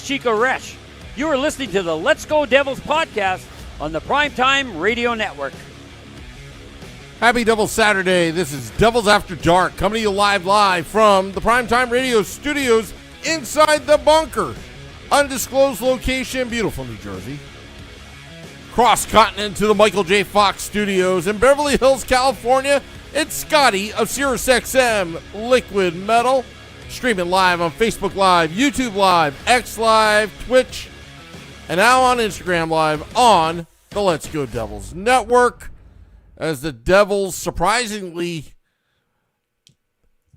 Chico Resch. You are listening to the Let's Go Devils podcast on the Primetime Radio Network. Happy Devils Saturday. This is Devils After Dark, coming to you live from the Primetime Radio studios inside the bunker. Undisclosed location, beautiful New Jersey. Cross-continent to the Michael J. Fox studios in Beverly Hills, California. It's Scotty of SiriusXM Liquid Metal. Streaming live on Facebook Live, YouTube Live, X Live, Twitch, and now on Instagram Live on the Let's Go Devils Network. As the Devils surprisingly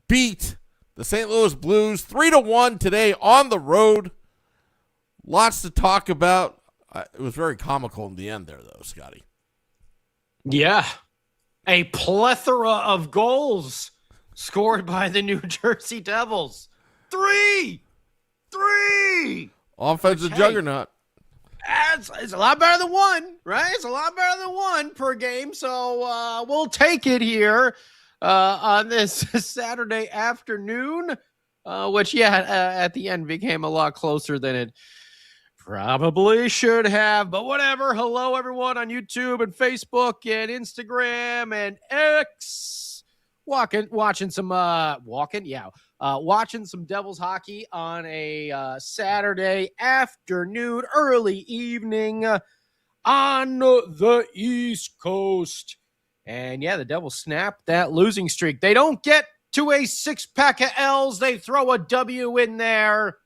beat the St. Louis Blues 3-1 today on the road. Lots to talk about. It was very comical in the end there, though, Scotty. Yeah. A plethora of goals scored by the New Jersey Devils. Three! Offensive juggernaut. It's a lot better than one, right? It's a lot better than one per game. So we'll take it here on this Saturday afternoon, which, at the end became a lot closer than it probably should have. But whatever. Hello, everyone on YouTube and Facebook and Instagram and X. Watching some Devils hockey on a Saturday afternoon, early evening on the East Coast. And the Devils snapped that losing streak. They don't get to a 6-pack of L's. They throw a W in there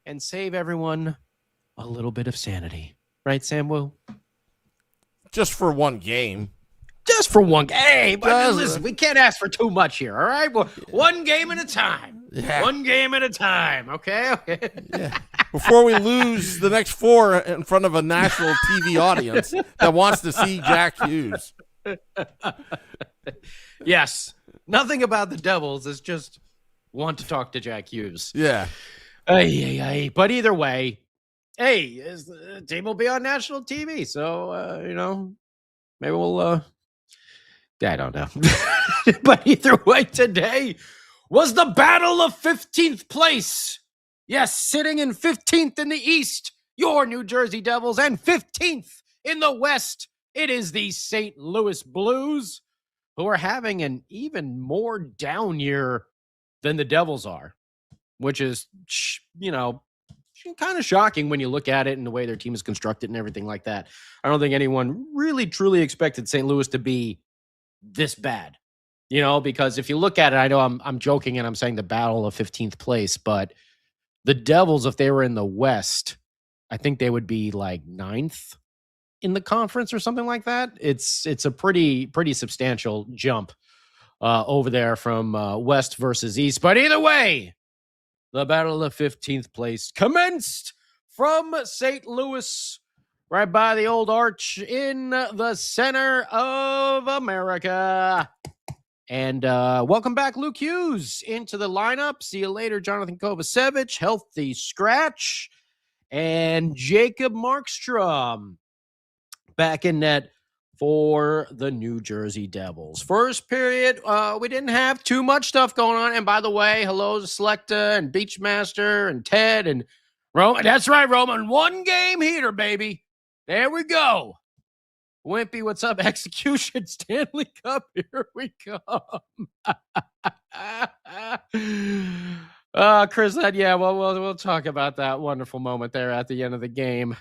and save everyone a little bit of sanity. Right, Sam Woo? Just for one game. Just for one game. Hey, but listen, we can't ask for too much here, all right? Well, one game at a time. Yeah. One game at a time, okay? Yeah. Before we lose the next 4 in front of a national TV audience that wants to see Jack Hughes. Yes. Nothing about the Devils is just want to talk to Jack Hughes. Yeah. But either way, the team will be on national TV. So, maybe we'll... I don't know. But either way, today was the battle of 15th place. Yes, sitting in 15th in the East, your New Jersey Devils, and 15th in the West, it is the St. Louis Blues, who are having an even more down year than the Devils are, which is, kind of shocking when you look at it and the way their team is constructed and everything like that. I don't think anyone really, truly expected St. Louis to be this bad, because if you look at it, I know I'm joking and I'm saying the battle of 15th place, but the Devils, if they were in the West, I think they would be like 9th in the conference or something like that. It's a pretty substantial jump over there from West versus East. But either way, the battle of 15th place commenced from St. Louis, right by the old arch in the center of America. And welcome back, Luke Hughes, into the lineup. See you later, Jonathan Kovacevic, healthy scratch. And Jacob Markstrom back in net for the New Jersey Devils. First period, we didn't have too much stuff going on. And by the way, hello to Selecta and Beachmaster and Ted and Roman. That's right, Roman. One game heater, baby. There we go. Wimpy, what's up? Execution Stanley Cup. Here we come. Chris said, we'll talk about that wonderful moment there at the end of the game.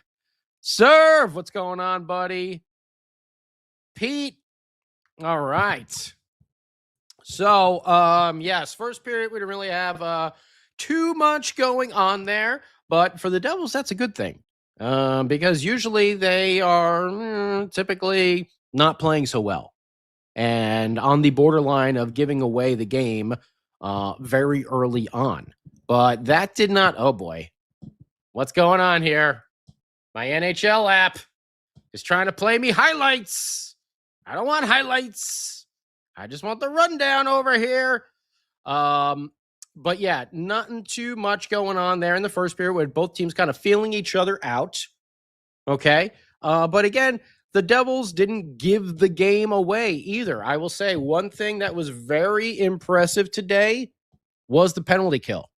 Serve, what's going on, buddy? Pete. All right. So, yes, first period, we didn't really have too much going on there. But for the Devils, that's a good thing. Because usually they are typically not playing so well and on the borderline of giving away the game very early on. But that did not. Oh, boy. What's going on here? My NHL app is trying to play me highlights. I don't want highlights. I just want the rundown over here. But nothing too much going on there in the first period with both teams kind of feeling each other out. Okay. But again, the Devils didn't give the game away either. I will say one thing that was very impressive today was the penalty kill.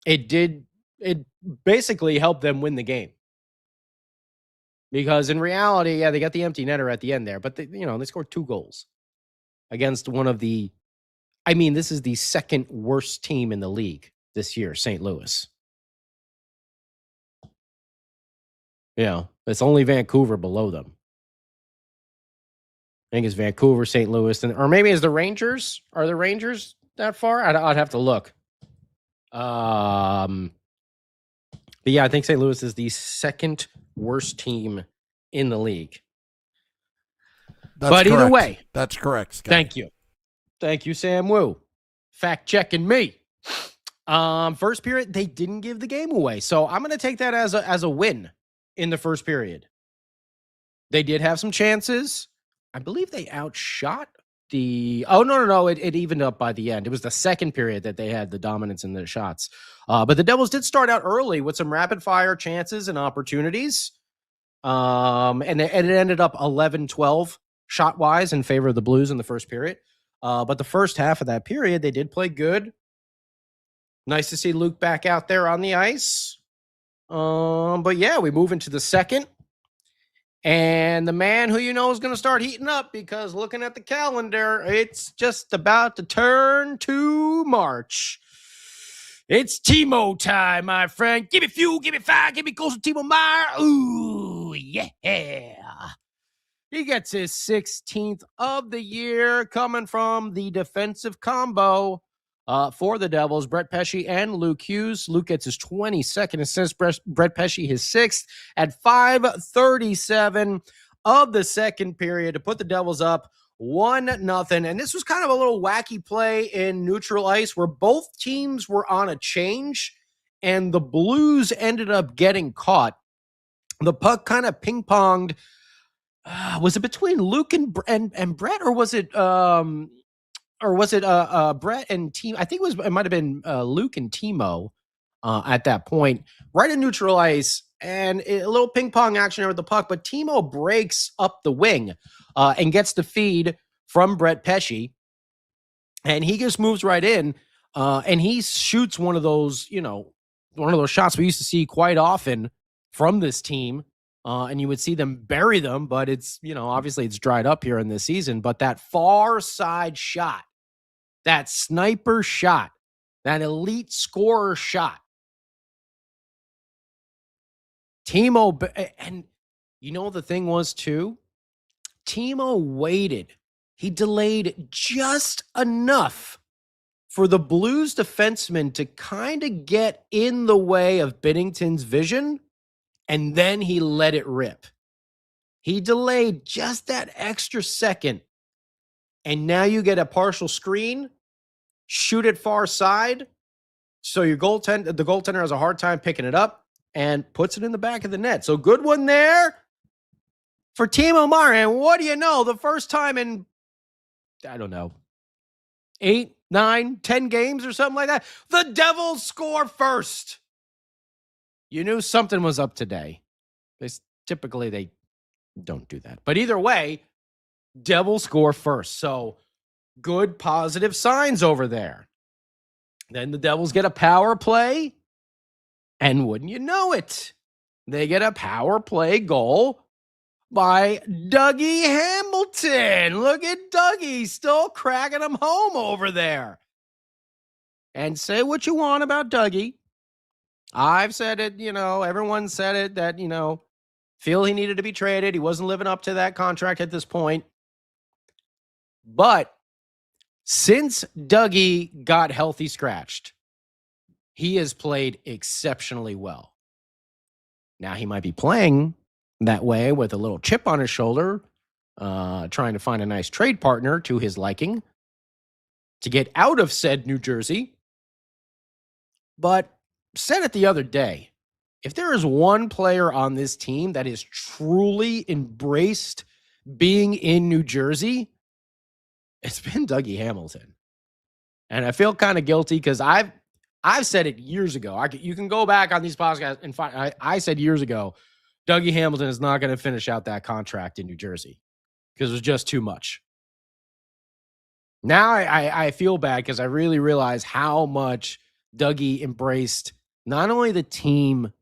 It did it basically helped them win the game. Because in reality, yeah, they got the empty netter at the end there, but they scored 2 goals against one of the, this is the second worst team in the league this year, St. Louis. It's only Vancouver below them. I think it's Vancouver, St. Louis, or maybe it's the Rangers. Are the Rangers that far? I'd have to look. But yeah, I think St. Louis is the second worst team in the league. That's but correct. Either way, that's correct, Scott. Thank you, Sam Woo. Fact checking me. First period, they didn't give the game away, so I'm going to take that as a win in the first period. They did have some chances. I believe they outshot the. Oh no! It evened up by the end. It was the second period that they had the dominance in their shots. But the Devils did start out early with some rapid fire chances and opportunities. And it ended up 11-12 shot wise in favor of the Blues in the first period. But the first half of that period, they did play good. Nice to see Luke back out there on the ice. But yeah, we move into the second. And the man who is going to start heating up, because looking at the calendar, it's just about to turn to March. It's Timo time, my friend. Give me fuel, give me fire, give me goals to Timo Meier. Ooh, yeah. He gets his 16th of the year, coming from the defensive combo for the Devils, Brett Pesce and Luke Hughes. Luke gets his 22nd assist, Brett Pesce his 6th at 5:37 of the second period to put the Devils up 1-0. And this was kind of a little wacky play in neutral ice where both teams were on a change and the Blues ended up getting caught. The puck kind of ping-ponged. Was it between Luke and Brett, or was it Brett and Timo? I think it might have been Luke and Timo at that point, right in neutral ice, and a little ping pong action there with the puck. But Timo breaks up the wing and gets the feed from Brett Pesce, and he just moves right in and he shoots one of those shots we used to see quite often from this team. And you would see them bury them, but it's, obviously it's dried up here in this season. But that far side shot, that sniper shot, that elite scorer shot, Timo, and the thing was too, Timo waited. He delayed just enough for the Blues defenseman to kind of get in the way of Binnington's vision. And then he let it rip. He delayed just that extra second. And now you get a partial screen, shoot it far side. So the goaltender has a hard time picking it up and puts it in the back of the net. So good one there for Timo Meier. And what do you know? The first time in, 8, 9, 10 games or something like that, the Devils score first. You knew something was up today. Typically, they don't do that. But either way, Devils score first. So good positive signs over there. Then the Devils get a power play. And wouldn't you know it, they get a power play goal by Dougie Hamilton. Look at Dougie still cracking him home over there. And say what you want about Dougie. I've said it, everyone said it, that, feel he needed to be traded. He wasn't living up to that contract at this point. But since Dougie got healthy scratched, he has played exceptionally well. Now he might be playing that way with a little chip on his shoulder, trying to find a nice trade partner to his liking to get out of said New Jersey. But said it the other day, if there is one player on this team that is truly embraced being in New Jersey, it's been Dougie Hamilton. And I feel kind of guilty because I've said it years ago. You can go back on these podcasts and find. I said years ago, Dougie Hamilton is not going to finish out that contract in New Jersey because it was just too much. Now I feel bad because I really realize how much Dougie embraced not only the team,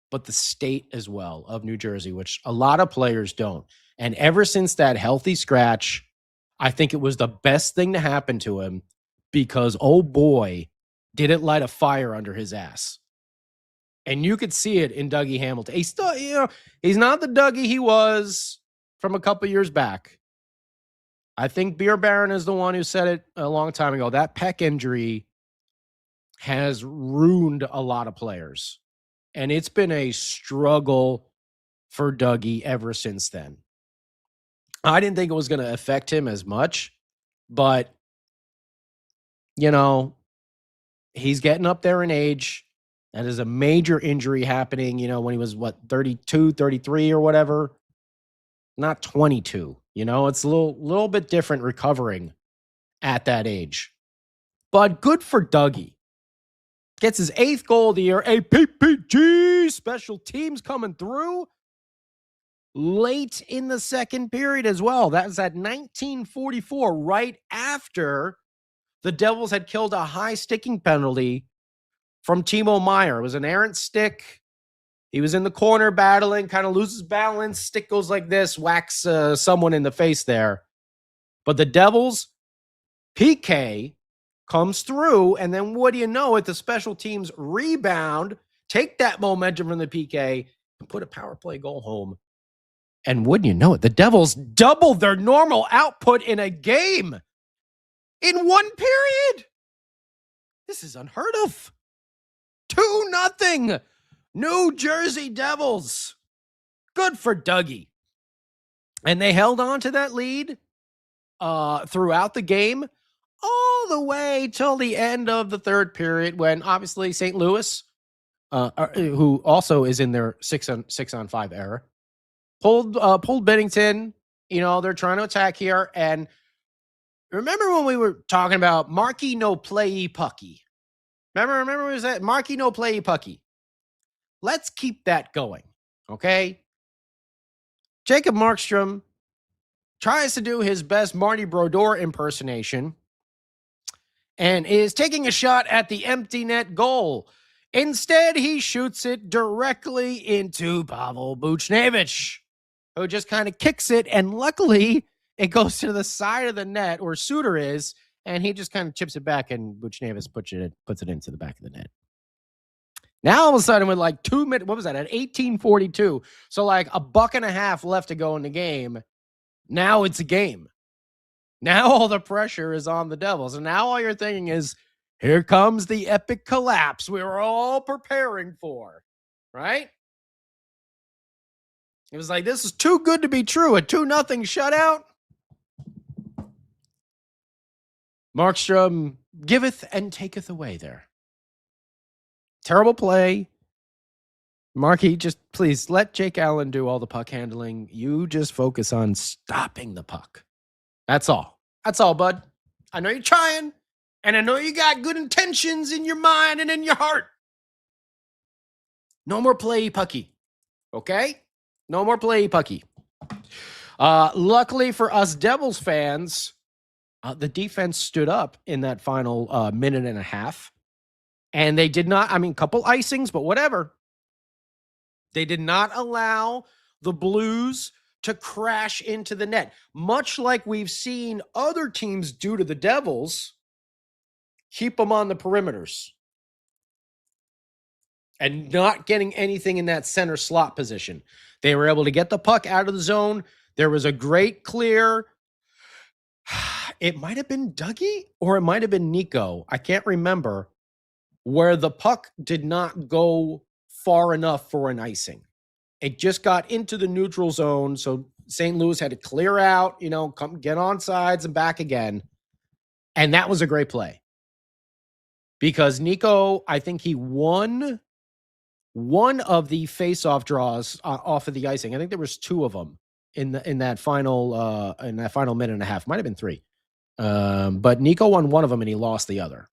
but the state as well of New Jersey, which a lot of players don't. And ever since that healthy scratch, I think it was the best thing to happen to him because, oh boy, did it light a fire under his ass. And you could see it in Dougie Hamilton. He's still, he's not the Dougie he was from a couple years back. I think Beer Baron is the one who said it a long time ago. That pec injury has ruined a lot of players. And it's been a struggle for Dougie ever since then. I didn't think it was going to affect him as much, but, he's getting up there in age. That is a major injury happening, when he was, 32, 33 or whatever. Not 22. It's a little bit different recovering at that age. But good for Dougie. Gets his 8th goal of the year. A PPG, special teams coming through late in the second period as well. That was at 1944, right after the Devils had killed a high sticking penalty from Timo Meier. It was an errant stick. He was in the corner battling, kind of loses balance. Stick goes like this, whacks someone in the face there. But the Devils, PK comes through, and then what do you know it? The special teams rebound, take that momentum from the PK, and put a power play goal home. And wouldn't you know it, the Devils doubled their normal output in a game in one period. This is unheard of. 2-0. New Jersey Devils. Good for Dougie. And they held on to that lead throughout the game all the way till the end of the third period when obviously St. Louis, who also is in their 6-on-5 era, pulled Bennington. They're trying to attack here. And remember when we were talking about Marky no play pucky? Remember what was that? Marky no play pucky. Let's keep that going, okay? Jacob Markstrom tries to do his best Marty Brodeur impersonation and is taking a shot at the empty net goal. Instead, he shoots it directly into Pavel Buchnevich, who just kind of kicks it, and luckily it goes to the side of the net where Suter is, and he just kind of chips it back, and Buchnevich puts it into the back of the net. Now, all of a sudden, with like 2 minutes, what was that, at 18:42, so like a buck and a half left to go in the game, now it's a game. Now all the pressure is on the Devils, and now all you're thinking is, here comes the epic collapse we were all preparing for, right? It was like, this is too good to be true, a 2-0 shutout. Markstrom giveth and taketh away there. Terrible play. Marky, just please let Jake Allen do all the puck handling. You just focus on stopping the puck. That's all. That's all, bud. I know you're trying, and I know you got good intentions in your mind and in your heart. No more play pucky. Okay? No more play pucky. Luckily for us Devils fans, the defense stood up in that final minute and a half. And they did not, couple icings, but whatever. They did not allow the Blues to crash into the net, much like we've seen other teams do to the Devils. Keep them on the perimeters and not getting anything in that center slot position. They were able to get the puck out of the zone. There was a great clear. It might have been Dougie or it might have been Nico. I can't remember, where the puck did not go far enough for an icing. It just got into the neutral zone, so St. Louis had to clear out, come get on sides and back again. And that was a great play. Because Nico, I think he won one of the face-off draws off of the icing. I think there was 2 of them in that final minute and a half. Might have been 3. But Nico won one of them and he lost the other.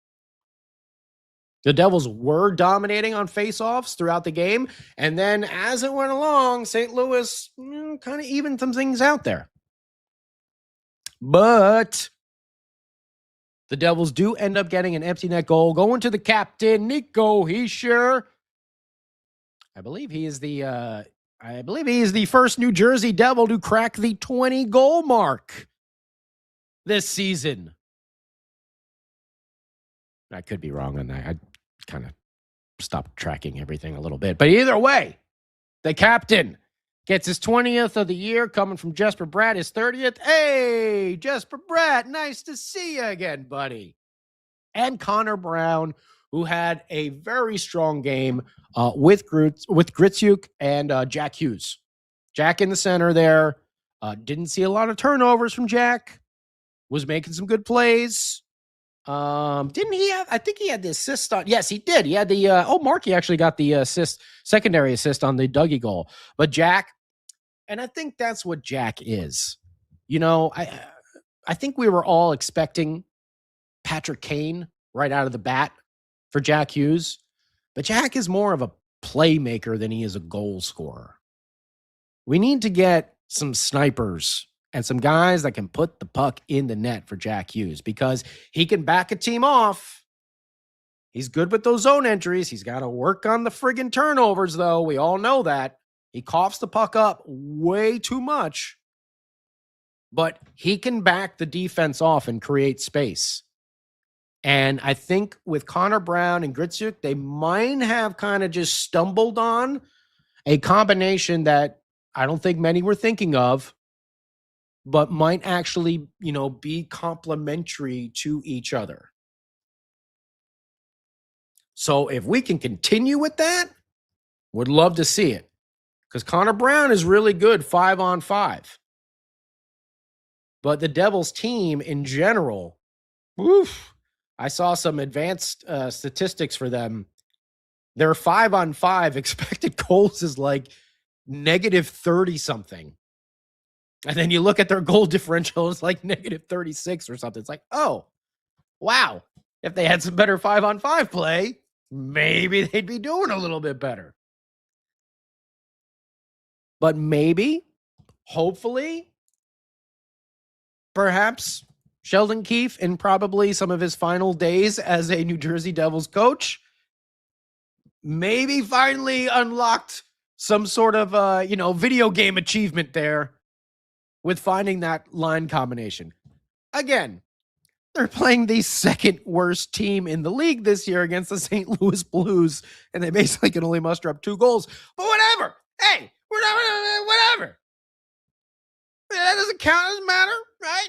The Devils were dominating on faceoffs throughout the game. And then as it went along, St. Louis kind of evened some things out there. But the Devils do end up getting an empty net goal. Going to the captain, Nico Hischier. I believe he is the first New Jersey Devil to crack the 20 goal mark this season. I could be wrong on that. I kind of stopped tracking everything a little bit. But either way, the captain gets his 20th of the year, coming from Jesper Bratt, his 30th. Hey, Jesper Bratt, nice to see you again, buddy. And Connor Brown, who had a very strong game with Gritzuk and Jack Hughes. Jack in the center there. Didn't see a lot of turnovers from Jack. Was making some good plays. Didn't he have, I think he had the assist on, yes, he did. He had the, Markey actually got the secondary assist on the Dougie goal. But Jack, and I think that's what Jack is. You know, I think we were all expecting Patrick Kane right out of the bat for Jack Hughes. But Jack is more of a playmaker than he is a goal scorer. We need to get some snipers and some guys that can put the puck in the net for Jack Hughes because he can back a team off. He's good with those zone entries. He's got to work on the friggin' turnovers, though. We all know that. He coughs the puck up way too much. But he can back the defense off and create space. And I think with Connor Brown and Gritzuk, they might have kind of just stumbled on a combination that I don't think many were thinking of, but might actually, be complementary to each other. So if we can continue with that, would love to see it. Because Connor Brown is really good 5-on-5. But the Devils team in general, I saw some advanced statistics for them. Their 5-on-5 expected goals is like negative 30 something. And then you look at their goal differential, it's like negative 36 or something. It's like, oh, wow. If they had some better 5-on-5 play, maybe they'd be doing a little bit better. But maybe, hopefully, perhaps Sheldon Keefe, in probably some of his final days as a New Jersey Devils coach, maybe finally unlocked some sort of, video game achievement there with finding that line combination. Again, they're playing the second worst team in the league this year against the St. Louis Blues, and they basically can only muster up 2 goals. But whatever. Hey, we're not, whatever. That doesn't count. Doesn't matter, right?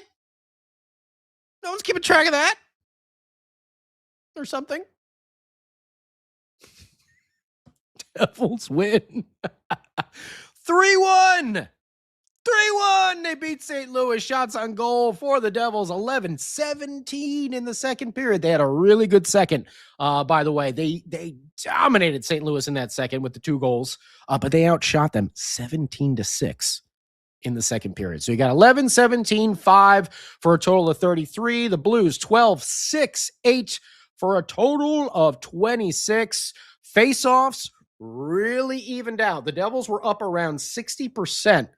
No one's keeping track of that. Or something. Devils win. 3-1. 3-1. They beat St. Louis. Shots on goal for the Devils. 11-17 in the second period. They had a really good second. By the way, they dominated St. Louis in that second with the 2 goals. But they outshot them 17-6 in the second period. So you got 11-17-5 for a total of 33. The Blues 12-6-8 for a total of 26. Face-offs really evened out. The Devils were up around 60%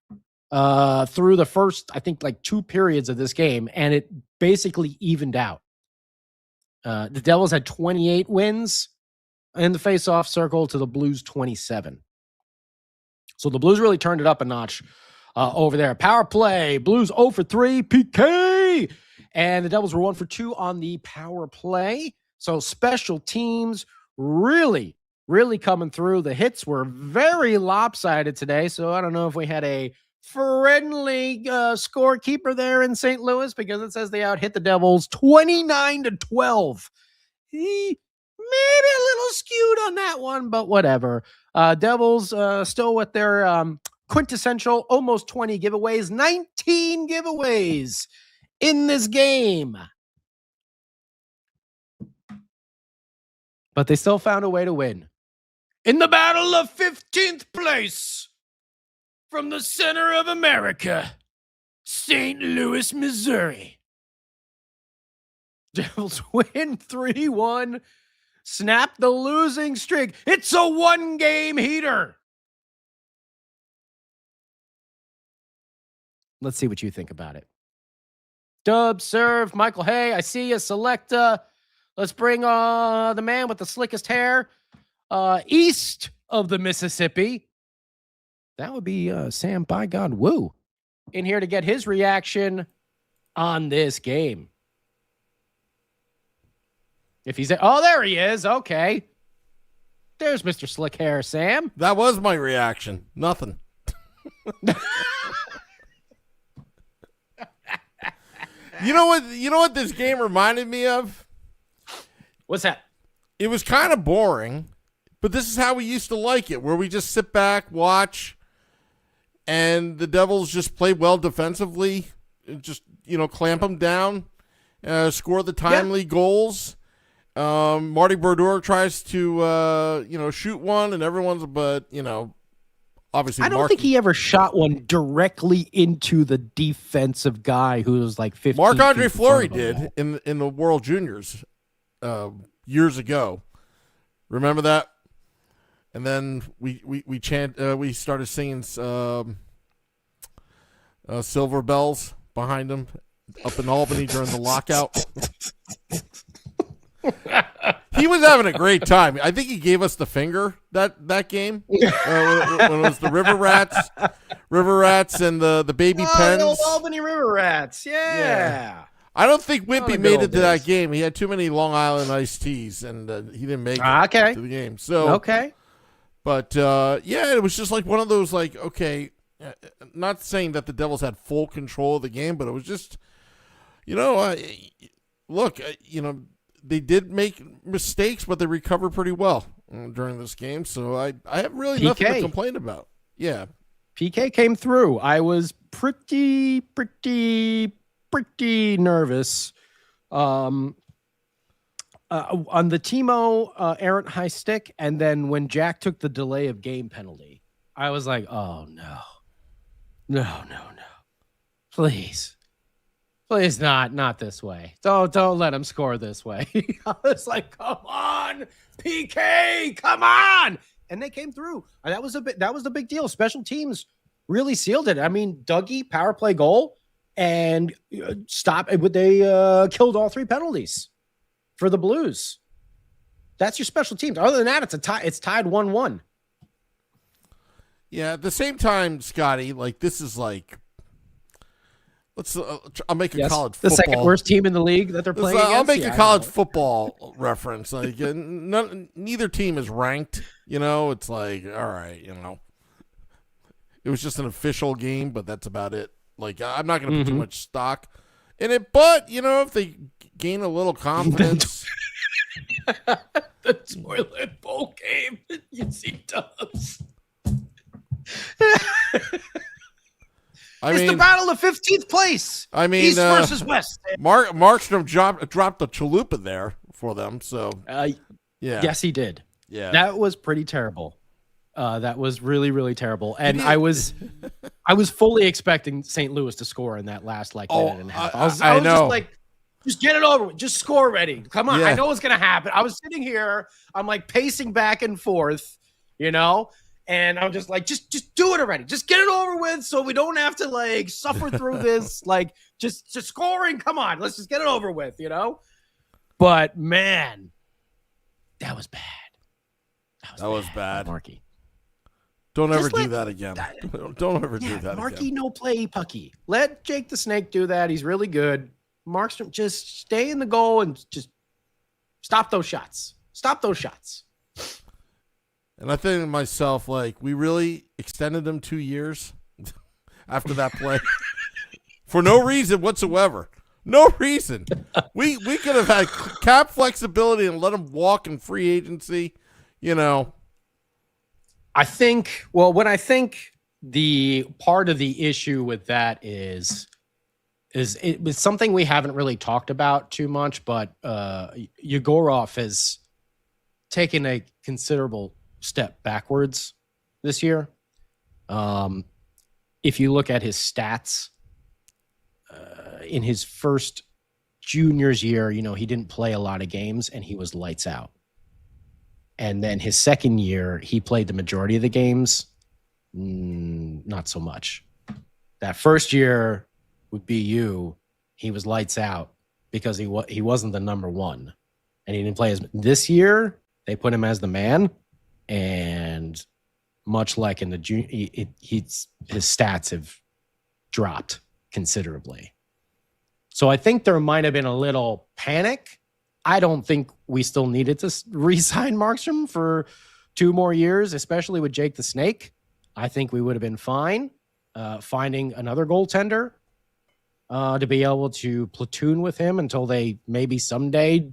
through the first, I think, like 2 periods of this game, and it basically evened out. The Devils had 28 wins in the face-off circle to the Blues 27. So the Blues really turned it up a notch over there. Power play, Blues 0 for 3, PK, and the Devils were 1 for 2 on the power play. So special teams really coming through. The hits were very lopsided today, so I don't know if we had a friendly scorekeeper there in St. Louis, because it says they out-hit the Devils 29-12. Maybe a little skewed on that one, but whatever. Devils still with their quintessential almost 20 giveaways, 19 giveaways in this game. But they still found a way to win. In the battle of 15th place from the center of America, St. Louis, Missouri. Devils win 3-1. Snap the losing streak. It's a 1-game heater. Let's see what you think about it. Dub, serve, Michael, hey, I see you. Selecta. Let's bring the man with the slickest hair east of the Mississippi. That would be Sam by God Woo in here to get his reaction on this game. If he's there he is. Okay. There's Mr. Slick Hair Sam. That was my reaction. Nothing. You know what this game reminded me of? What's that? It was kind of boring, but this is how we used to like it, where we just sit back, watch, and the Devils just play well defensively, just, clamp them down, score the timely goals. Marty Brodeur tries to, shoot one, and everyone's, obviously. I don't think he ever shot one directly into the defensive guy who was like 15. Marc-Andre Fleury did in the World Juniors years ago. Remember that? And then we started singing Silver Bells behind him up in Albany during the lockout. He was having a great time. I think he gave us the finger that game when it was the River Rats and the Baby Pens. The old Albany River Rats, yeah. I don't think Wimpy made it to that game. He had too many Long Island iced teas, and he didn't make it to the game. So okay, but it was just like one of those not saying that the Devils had full control of the game, but it was just, they did make mistakes, but they recovered pretty well during this game. So I have really nothing to complain about. Yeah. PK came through. I was pretty nervous on the Timo errant high stick. And then when Jack took the delay of game penalty, I was like, oh, no. Please not this way. Don't let him score this way. I was like, come on, PK, come on. And they came through. That was the big deal. Special teams really sealed it. I mean, Dougie, power play goal, and they killed all 3 penalties for the Blues. That's your special teams. Other than that, it's a tie. It's tied 1-1. Yeah, at the same time, Scotty, this is I'll make a college football. The second worst team in the league that they're playing against. I'll make a college football reference. Neither team is ranked. It's all right. It was just an official game, but that's about it. I'm not going to put too much stock in it. But if they gain a little confidence, the toilet bowl game, it's Dubs. It's the battle of 15th place. East versus West. Markstrom dropped the chalupa there for them. So, yes, he did. Yeah, that was pretty terrible. That was really, really terrible. And I was fully expecting St. Louis to score in that last minute and a half. I was just like, just get it over with. Just score already. Come on. Yeah. I know what's gonna happen. I was sitting here. I'm pacing back and forth. And I'm just like, just do it already. Just get it over with so we don't have to suffer through this. Just scoring. Come on. Let's just get it over with, But man, that was bad. That was bad. Marky. Don't ever do that again. Don't ever do that Marky, again. no play pucky. Let Jake the Snake do that. He's really good. Markstrom, just stay in the goal and just stop those shots. And I think to myself, we really extended them 2 years after that play for no reason whatsoever. No reason. We could have had cap flexibility and let him walk in free agency. I think the part of the issue with that is it was something we haven't really talked about too much, but Yegorov has taken a considerable step backwards this year. If you look at his stats in his first junior's year, he didn't play a lot of games and he was lights out. And then his second year, he played the majority of the games. Not so much. That first year with BU, he was lights out because he wasn't the number one. And he didn't play as... This year, they put him as the man, And much like in the junior, his stats have dropped considerably. So I think there might have been a little panic. I don't think we still needed to re-sign Markstrom for 2 more years, especially with Jake the Snake. I think we would have been fine finding another goaltender to be able to platoon with him until they maybe someday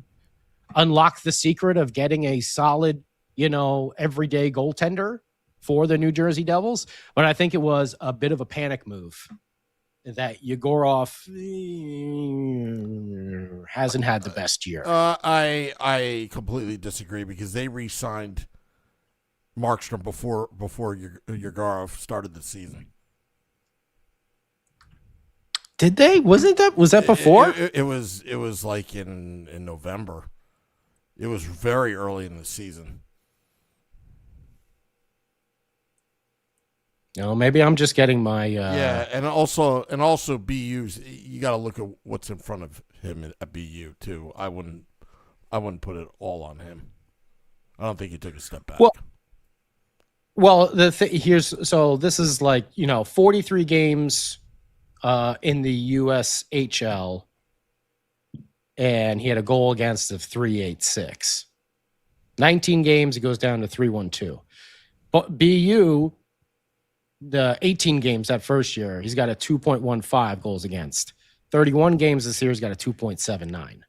unlock the secret of getting a solid, everyday goaltender for the New Jersey Devils. But I think it was a bit of a panic move that Yegorov hasn't had the best year. I completely disagree because they re-signed Markstrom before Yegorov started the season. Did they? Was that before? It was like in November. It was very early in the season. No, maybe I'm just getting my and also BU's. You got to look at what's in front of him at BU too. I wouldn't put it all on him. I don't think he took a step back. Well, this is like 43 games in the USHL, and he had a goal against of 3.86. 19 games, it goes down to 3.12. But BU, the 18 games that first year, he's got a 2.15 goals against. 31 games this year, he's got a 2.79.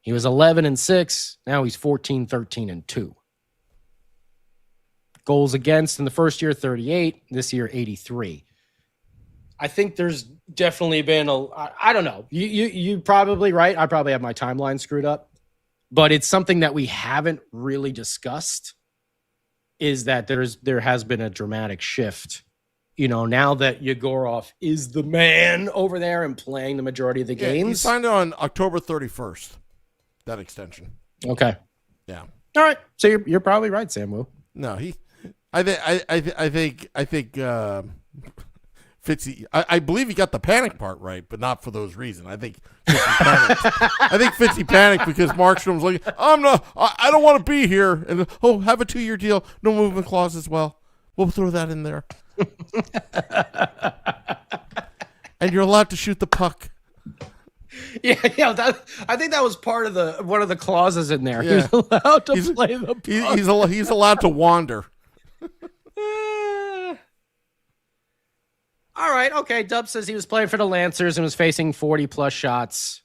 He was 11-6. Now he's 14-13-2. Goals against in the first year, 38. This year, 83. I think there's definitely been I don't know. You probably right. I probably have my timeline screwed up, but it's something that we haven't really discussed. Is that there has been a dramatic shift, now that Yegorov is the man over there and playing the majority of the games. He signed on October 31st. That extension. Okay. Yeah. All right. So you're probably right, Sam Woo. No, I think Fitzy. I believe he got the panic part right, but not for those reasons. I think Fitzy panicked. I think Fitzy panicked because Markstrom's like, I don't want to be here, and have a 2-year deal, no movement clause as well. We'll throw that in there, and you're allowed to shoot the puck. Yeah. I think that was part of one of the clauses in there. Yeah. He's allowed to play the puck. He's allowed to wander. All right, okay. Dub says he was playing for the Lancers and was facing 40-plus shots.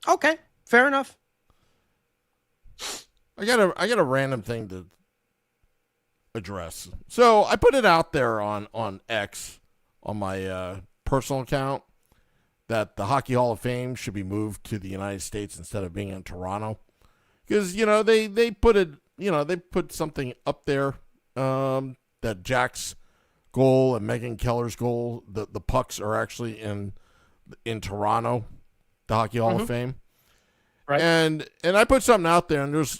Okay, fair enough. I got a random thing to address. So I put it out there on X, on my personal account, that the Hockey Hall of Fame should be moved to the United States instead of being in Toronto, because they put it, they put something up there that Jack's goal and Megan Keller's goal, the pucks are actually in Toronto, the Hockey Hall of Fame. Right. And I put something out there, and there's,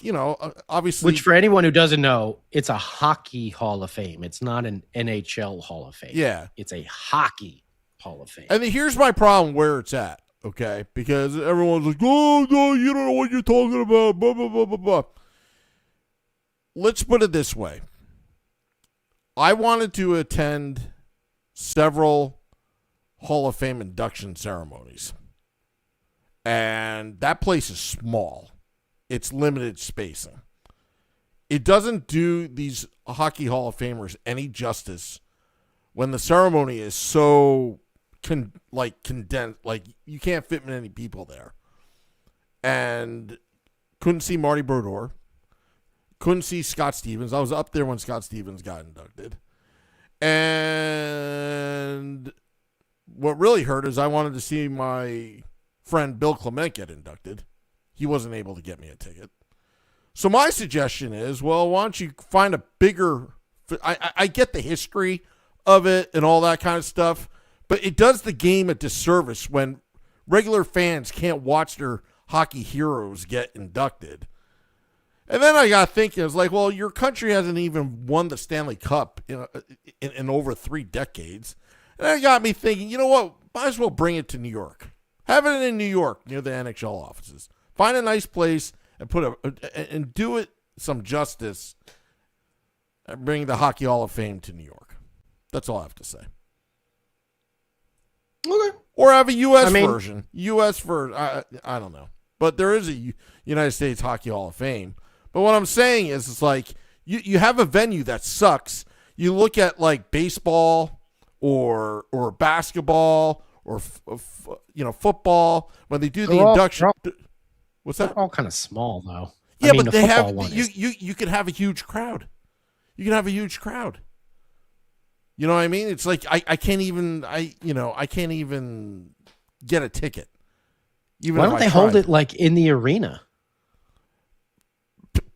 obviously, which for anyone who doesn't know, it's a Hockey Hall of Fame. It's not an NHL Hall of Fame. Yeah. It's a Hockey Hall of Fame. And here's my problem where it's at, okay? Because everyone's like, oh, no, you don't know what you're talking about, blah, blah, blah, blah, blah. Let's put it this way. I wanted to attend several Hall of Fame induction ceremonies. And that place is small. It's limited spacing. It doesn't do these Hockey Hall of Famers any justice when the ceremony is so condensed. Like, you can't fit many people there. And couldn't see Marty Brodeur. Couldn't see Scott Stevens. I was up there when Scott Stevens got inducted. And what really hurt is I wanted to see my friend Bill Clement get inducted. He wasn't able to get me a ticket. So my suggestion is, well, why don't you find a bigger... I get the history of it and all that kind of stuff, but it does the game a disservice when regular fans can't watch their hockey heroes get inducted. And then I got thinking, I was like, well, your country hasn't even won the Stanley Cup in over 3 decades. And that got me thinking, you know what? Might as well bring it to New York. Have it in New York near the NHL offices. Find a nice place and and do it some justice and bring the Hockey Hall of Fame to New York. That's all I have to say. Okay. Or have a U.S. version. U.S. version. I don't know. But there is a United States Hockey Hall of Fame. But what I'm saying is, it's like you have a venue that sucks. You look at like baseball or basketball or football when they do the induction. What's that? They're all kind of small though. Yeah, but they have you can have a huge crowd. You can have a huge crowd. You know what I mean? It's like I can't even get a ticket. Even why don't they hold it like in the arena?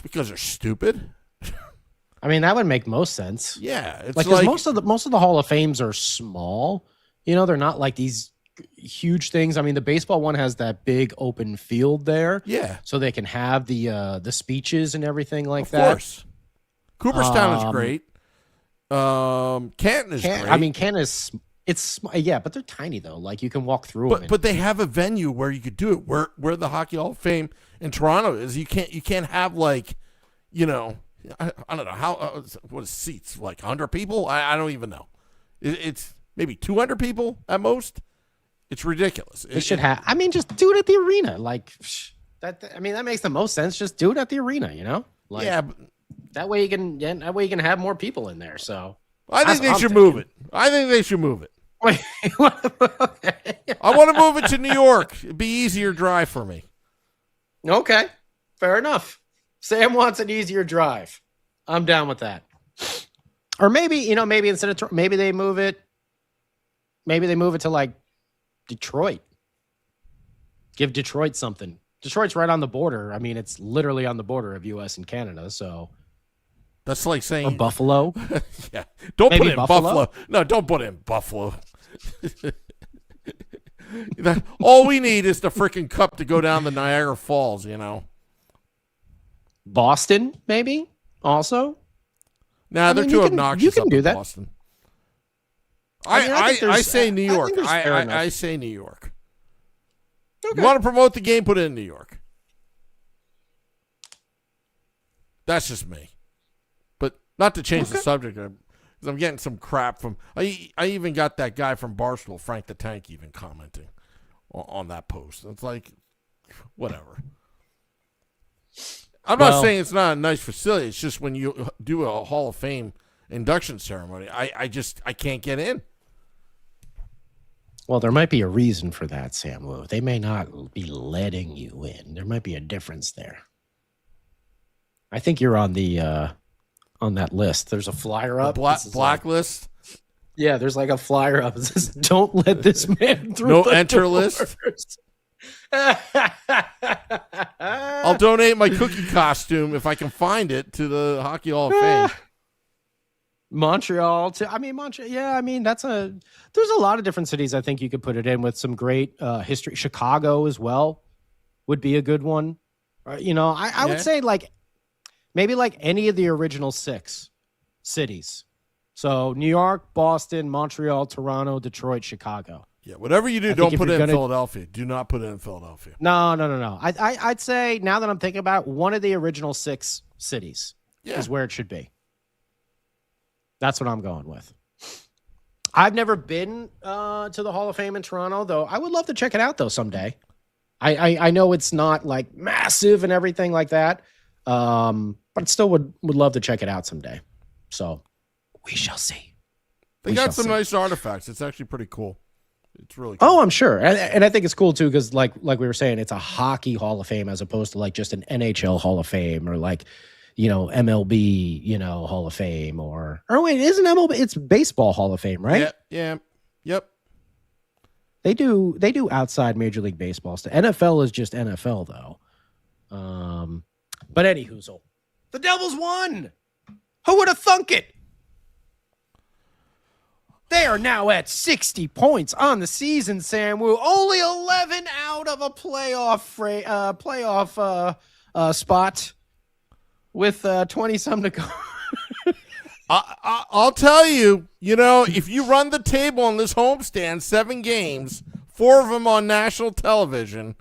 Because they're stupid. I mean, that would make most sense. Yeah, it's like most of the Hall of Fames are small. You know, they're not like these huge things. I mean, the baseball one has that big open field there. Yeah, so they can have the speeches and everything like that. Of course, Cooperstown is great. Canton is great. I mean, Canton is but they're tiny though. Like you can walk through them. But they have a venue where you could do it. Where the Hockey Hall of Fame in Toronto is, you can't have like, I don't know how what is seats, like 100 people. I don't even know. It's maybe 200 people at most. It's ridiculous. It should have. I mean, just do it at the arena. Like that. I mean, that makes the most sense. Just do it at the arena. Like, yeah. That way you can have more people in there. So I think they should move it. I think they should move it. Wait, okay. I want to move it to New York. It'd be easier drive for me. Okay, fair enough. Sam wants an easier drive. I'm down with that. Or maybe instead of maybe they move it to like Detroit. Give Detroit something. Detroit's right on the border. I mean, it's literally on the border of U.S. and Canada. So that's like saying or Buffalo. Yeah, don't maybe put it in Buffalo. No, don't put it in Buffalo. All we need is the freaking cup to go down the Niagara Falls. Boston, maybe also. Nah, they're too obnoxious. You can do that. Boston. I say New York. I say New York. Okay. You want to promote the game? Put it in New York. That's just me. But not to change the subject, because I'm getting some crap from. I even got that guy from Barstool, Frank the Tank, even commenting on that post. It's like, whatever. I'm not saying it's not a nice facility. It's just when you do a Hall of Fame induction ceremony, I can't get in. Well, there might be a reason for that, Sam Woo. They may not be letting you in. There might be a difference there. I think you're on the on that list. There's a flyer up. Blacklist? Yeah, there's like a flyer up. It says, "Don't let this man through." No enter list. I'll donate my cookie costume if I can find it to the Hockey Hall of Fame. Montreal Montreal. Yeah, I mean there's a lot of different cities I think you could put it in with some great history. Chicago as well would be a good one. I would say maybe any of the original 6 cities. So New York, Boston, Montreal, Toronto, Detroit, Chicago. Yeah, whatever you do, don't put it in Philadelphia. Do not put it in Philadelphia. No. I'd say, now that I'm thinking about it, one of the original 6 cities is where it should be. That's what I'm going with. I've never been to the Hall of Fame in Toronto, though. I would love to check it out, though, someday. I know it's not like massive and everything like that, but still would love to check it out someday. So we shall see. They got some nice artifacts. It's actually pretty cool. It's really cool. Oh, I'm sure. And I think it's cool, too, because like we were saying, it's a hockey Hall of Fame as opposed to like just an NHL Hall of Fame or like, MLB, Hall of Fame or wait, isn't MLB? It's baseball Hall of Fame, right? Yep. They do outside Major League Baseball stuff. NFL is just NFL though. But anywho, the Devils won. Who would have thunk it? They are now at 60 points on the season, Sam Woo. Only 11 out of a playoff spot. With 20-some to go. I'll tell you, if you run the table on this homestand, 7 games, 4 of them on national television,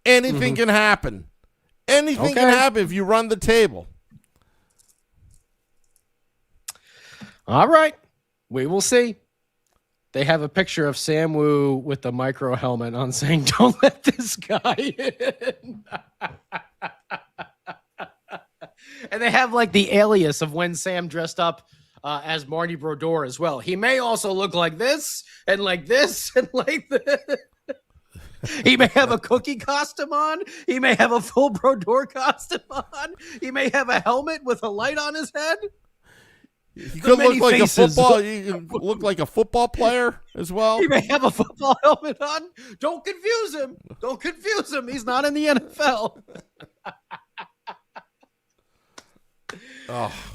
anything can happen. Anything can happen if you run the table. All right. We will see. They have a picture of Sam Woo with the micro helmet on saying, don't let this guy in. And they have like the alias of when Sam dressed up as Marty Brodeur as well. He may also look like this and like this and like this. He may have a cookie costume on. He may have a full Brodeur costume on. He may have a helmet with a light on his head. He could look like faces. A football. You can look like a football player as well. He may have a football helmet on. Don't confuse him. Don't confuse him. He's not in the NFL.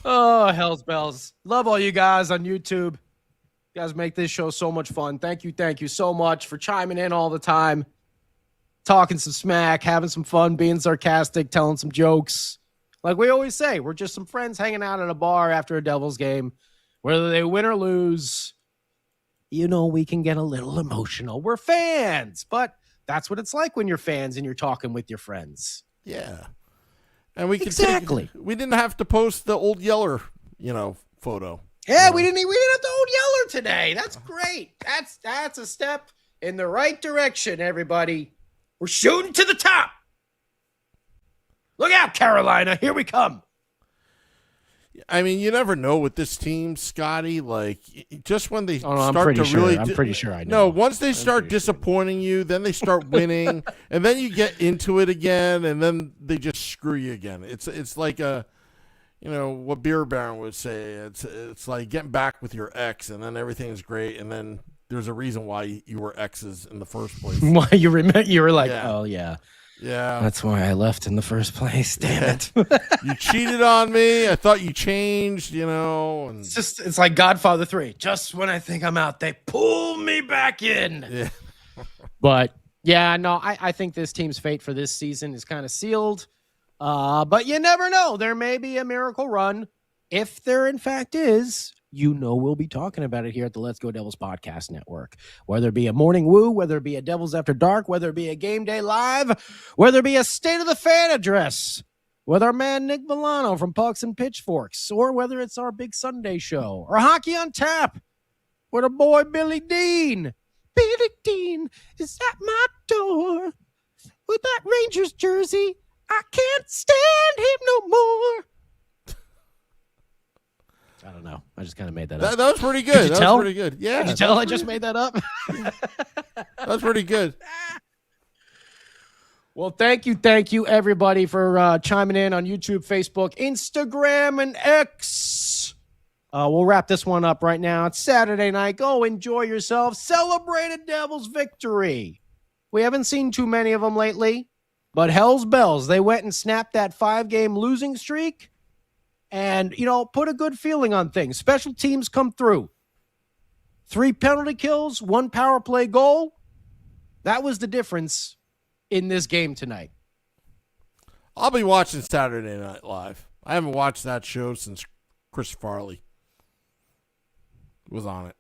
Oh, hell's bells. Love all you guys on YouTube. You guys make this show so much fun. Thank you so much for chiming in all the time, talking some smack, having some fun, being sarcastic, telling some jokes. Like we always say, we're just some friends hanging out at a bar after a Devils game. Whether they win or lose, you know, we can get a little emotional. We're fans, but that's what it's like when you're fans and you're talking with your friends. Yeah. And we could we didn't have to post the old Yeller, photo. Yeah, we didn't have the old Yeller today. That's great. That's a step in the right direction, everybody. We're shooting to the top. Look out, Carolina. Here we come. I mean, you never know with this team, Scotty. Like, just when they start to sure. really... I'm pretty sure I know. No, once they start disappointing you, then they start winning, and then you get into it again, and then they just screw you again. It's like what Beer Baron would say. It's like getting back with your ex, and then everything's great, and then there's a reason why you were exes in the first place. Why you were like, oh, yeah. Yeah. That's why I left in the first place. Damn it. You cheated on me. I thought you changed, And it's like Godfather 3. Just when I think I'm out, they pull me back in. Yeah. But yeah, no, I think this team's fate for this season is kind of sealed. But you never know. There may be a miracle run. If there in fact is, we'll be talking about it here at the Let's Go Devils Podcast Network. Whether it be a Morning Woo, whether it be a Devils After Dark, whether it be a Game Day Live, whether it be a State of the Fan address with our man Nick Villano from Pucks and Pitchforks, or whether it's our big Sunday show, or Hockey on Tap with our boy Billy Dean. Billy Dean is at my door with that Rangers jersey. I can't stand him no more. I don't know. I just kind of made that up. That was pretty good. That was pretty good. Yeah. Did you tell I just made that up? That was pretty good. Well, thank you, everybody, for chiming in on YouTube, Facebook, Instagram, and X. We'll wrap this one up right now. It's Saturday night. Go enjoy yourself. Celebrate a Devils victory. We haven't seen too many of them lately, but hell's bells. They went and snapped that 5-game losing streak. And, put a good feeling on things. Special teams come through. 3 penalty kills, 1 power play goal. That was the difference in this game tonight. I'll be watching Saturday Night Live. I haven't watched that show since Chris Farley was on it.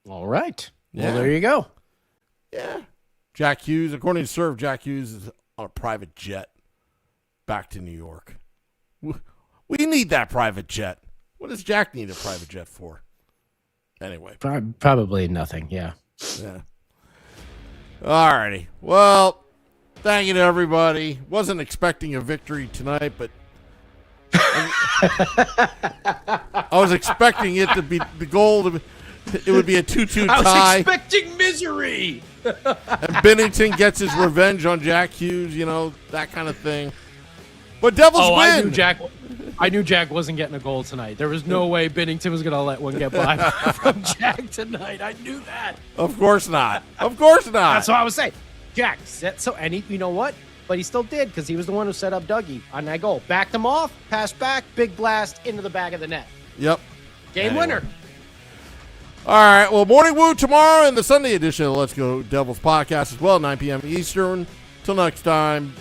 All right. Yeah. Well, there you go. Yeah. Jack Hughes, according to Serve, Jack Hughes is on a private jet back to New York. We need that private jet. What does Jack need a private jet for? Anyway. Probably nothing, yeah. Yeah. All righty. Well, thank you to everybody. Wasn't expecting a victory tonight, but I was expecting it to be the goal. It would be a 2-2 tie. I was expecting misery. And Bennington gets his revenge on Jack Hughes, that kind of thing. But Devils win. I knew Jack wasn't getting a goal tonight. There was no way Bennington was going to let one get by from Jack tonight. I knew that. Of course not. Of course not. That's what I was saying. Jack set you know what? But he still did because he was the one who set up Dougie on that goal. Backed him off, passed back, big blast into the back of the net. Yep. Game winner. All right. Well, Morning Woo tomorrow and the Sunday edition of the Let's Go Devils podcast as well, 9 p.m. Eastern. Till next time.